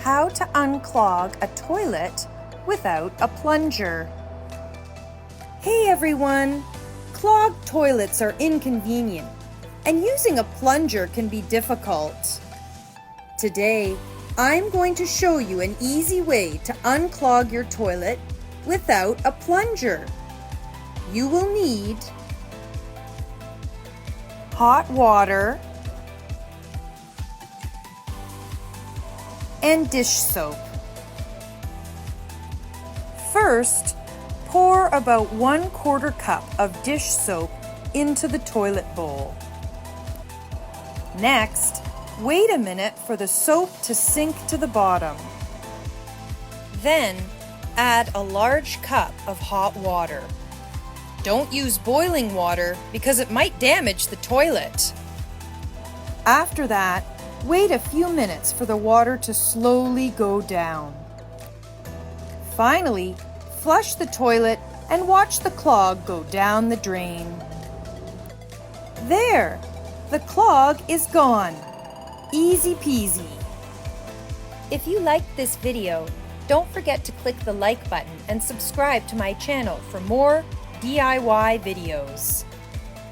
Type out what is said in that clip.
how to unclog a toilet without a plunger. Hey everyone! Clogged toilets are inconvenient, and using a plunger can be difficult. Today, I'm going to show you an easy way to unclog your toilet without a plunger. You will need hot water and dish soap. First, pour about 1/4 cup of dish soap into the toilet bowl. Next, wait a minute for the soap to sink to the bottom. Then, add a large cup of hot water. Don't use boiling water because it might damage the toilet. After that, wait a few minutes for the water to slowly go down. Finally, flush the toilet and watch the clog go down the drain. There! The clog is gone. Easy peasy. If you liked this video, don't forget to click the like button and subscribe to my channel for more DIY videos.